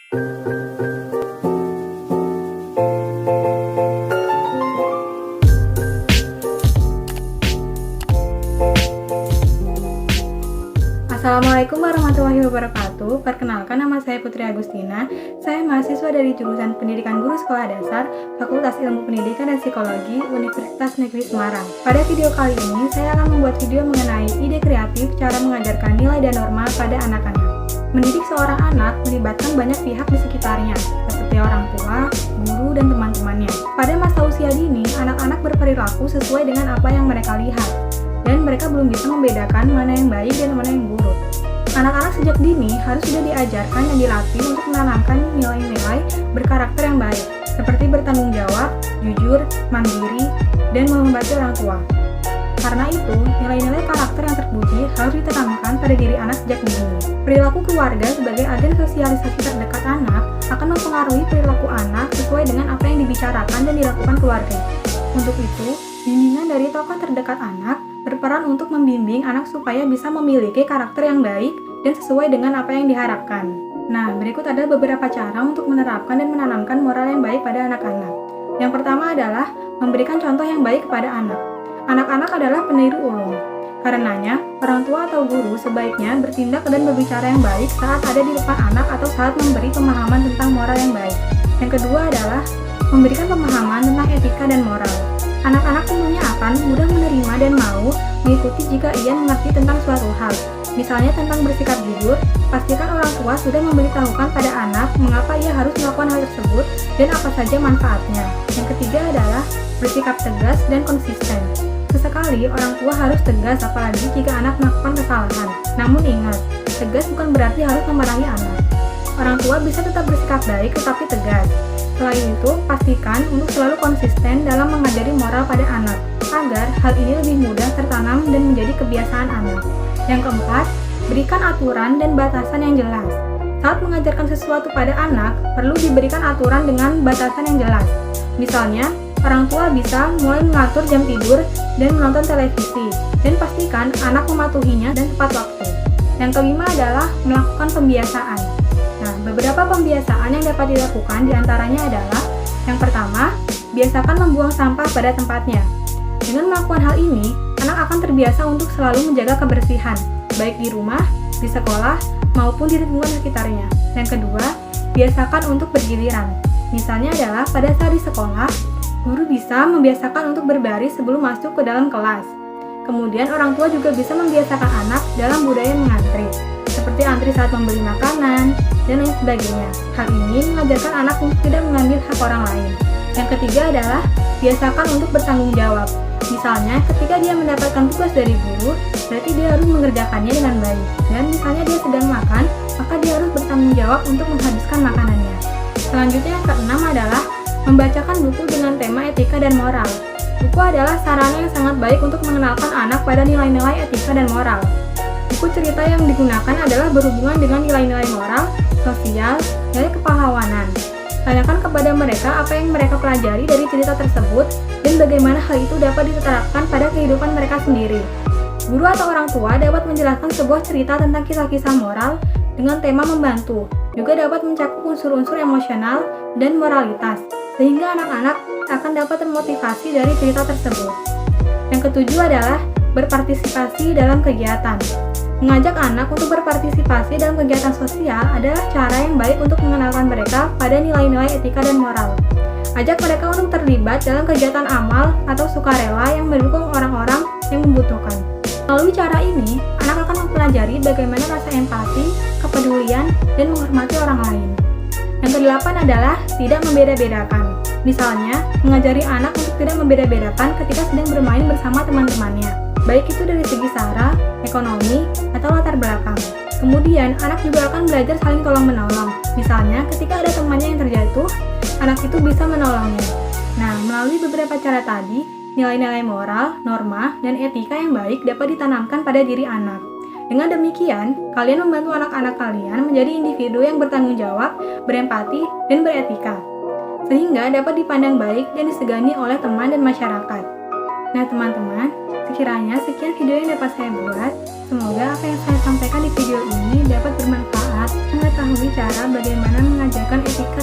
Assalamualaikum warahmatullahi wabarakatuh. Perkenalkan, nama saya Putri Agustina. Saya mahasiswa dari jurusan Pendidikan Guru Sekolah Dasar, Fakultas Ilmu Pendidikan dan Psikologi, Universitas Negeri Semarang. Pada video kali ini, saya akan membuat video mengenai ide kreatif cara mengajarkan nilai dan norma pada anak-anak. Mendidik seorang anak melibatkan banyak pihak di sekitarnya, seperti orang tua, guru, dan teman-temannya. Pada masa usia dini, anak-anak berperilaku sesuai dengan apa yang mereka lihat, dan mereka belum bisa membedakan mana yang baik dan mana yang buruk. Anak-anak sejak dini harus sudah diajarkan dan dilatih untuk menanamkan nilai-nilai berkarakter yang baik, seperti bertanggung jawab, jujur, mandiri, dan menghormati orang tua. Karena itu, nilai-nilai karakter yang terpuji harus ditanamkan pada diri anak sejak dini. Perilaku keluarga sebagai agen sosialisasi terdekat anak akan mempengaruhi perilaku anak sesuai dengan apa yang dibicarakan dan dilakukan keluarga. Untuk itu, bimbingan dari tokoh terdekat anak berperan untuk membimbing anak supaya bisa memiliki karakter yang baik dan sesuai dengan apa yang diharapkan. Nah, berikut ada beberapa cara untuk menerapkan dan menanamkan moral yang baik pada anak-anak. Yang pertama adalah memberikan contoh yang baik kepada anak. Anak-anak adalah peniru ulung. Karenanya, orang tua atau guru sebaiknya bertindak dan berbicara yang baik saat ada di depan anak atau saat memberi pemahaman tentang moral yang baik. Yang kedua adalah memberikan pemahaman tentang etika dan moral. Anak-anak tentunya akan mudah menerima dan mau mengikuti jika ia mengerti tentang suatu hal. Misalnya tentang bersikap jujur, pastikan orang tua sudah memberitahukan pada anak mengapa ia harus melakukan hal tersebut dan apa saja manfaatnya. Yang ketiga adalah bersikap tegas dan konsisten. Sesekali orang tua harus tegas apalagi jika anak melakukan kesalahan. Namun ingat, tegas bukan berarti harus memarahi anak. Orang tua bisa tetap bersikap baik tetapi tegas. Selain itu, pastikan untuk selalu konsisten dalam mengajari moral pada anak, agar hal ini lebih mudah tertanam dan menjadi kebiasaan anak. Yang keempat, berikan aturan dan batasan yang jelas. Saat mengajarkan sesuatu pada anak, perlu diberikan aturan dengan batasan yang jelas. Misalnya, orang tua bisa mulai mengatur jam tidur dan menonton televisi, dan pastikan anak mematuhinya dan tepat waktu. Yang kelima adalah melakukan pembiasaan. Nah, beberapa pembiasaan yang dapat dilakukan diantaranya adalah: yang pertama, biasakan membuang sampah pada tempatnya. Dengan melakukan hal ini, anak akan terbiasa untuk selalu menjaga kebersihan, baik di rumah, di sekolah, maupun di lingkungan sekitarnya. Yang kedua, biasakan untuk bergiliran. Misalnya adalah pada saat di sekolah, guru bisa membiasakan untuk berbaris sebelum masuk ke dalam kelas. Kemudian orang tua juga bisa membiasakan anak dalam budaya mengantri, seperti antri saat membeli makanan, dan lain sebagainya. Hal ini mengajarkan anak untuk tidak mengambil hak orang lain. Yang ketiga adalah biasakan untuk bertanggung jawab. Misalnya, ketika dia mendapatkan tugas dari guru, berarti dia harus mengerjakannya dengan baik. Dan misalnya dia sedang makan, maka dia harus bertanggung jawab untuk menghabiskan makanannya. Selanjutnya yang keenam adalah membacakan buku dengan tema etika dan moral. Buku adalah sarana yang sangat baik untuk mengenalkan anak pada nilai-nilai etika dan moral. Buku cerita yang digunakan adalah berhubungan dengan nilai-nilai moral, sosial, nilai kepahlawanan. Tanyakan kepada mereka apa yang mereka pelajari dari cerita tersebut dan bagaimana hal itu dapat diterapkan pada kehidupan mereka sendiri. Guru atau orang tua dapat menjelaskan sebuah cerita tentang kisah-kisah moral dengan tema membantu, juga dapat mencakup unsur-unsur emosional dan moralitas, sehingga anak-anak akan dapat termotivasi dari cerita tersebut. Yang ketujuh adalah berpartisipasi dalam kegiatan. Mengajak anak untuk berpartisipasi dalam kegiatan sosial adalah cara yang baik untuk mengenalkan mereka pada nilai-nilai etika dan moral. Ajak mereka untuk terlibat dalam kegiatan amal atau sukarela yang mendukung orang-orang yang membutuhkan. Melalui cara ini, anak akan mempelajari bagaimana rasa empati, kepedulian, dan menghormati orang lain. Yang kedelapan adalah tidak membeda-bedakan. Misalnya, mengajari anak untuk tidak membeda-bedakan ketika sedang bermain bersama teman-temannya, baik itu dari segi sara, ekonomi, atau latar belakang. Kemudian, anak juga akan belajar saling tolong-menolong. Misalnya, ketika ada temannya yang terjatuh, anak itu bisa menolongnya. Nah, melalui beberapa cara tadi, nilai-nilai moral, norma, dan etika yang baik dapat ditanamkan pada diri anak. Dengan demikian, kalian membantu anak-anak kalian menjadi individu yang bertanggung jawab, berempati, dan beretika, sehingga dapat dipandang baik dan disegani oleh teman dan masyarakat. Nah teman-teman, sekiranya sekian video yang dapat saya buat. Semoga apa yang saya sampaikan di video ini dapat bermanfaat mengetahui cara bagaimana mengajarkan etika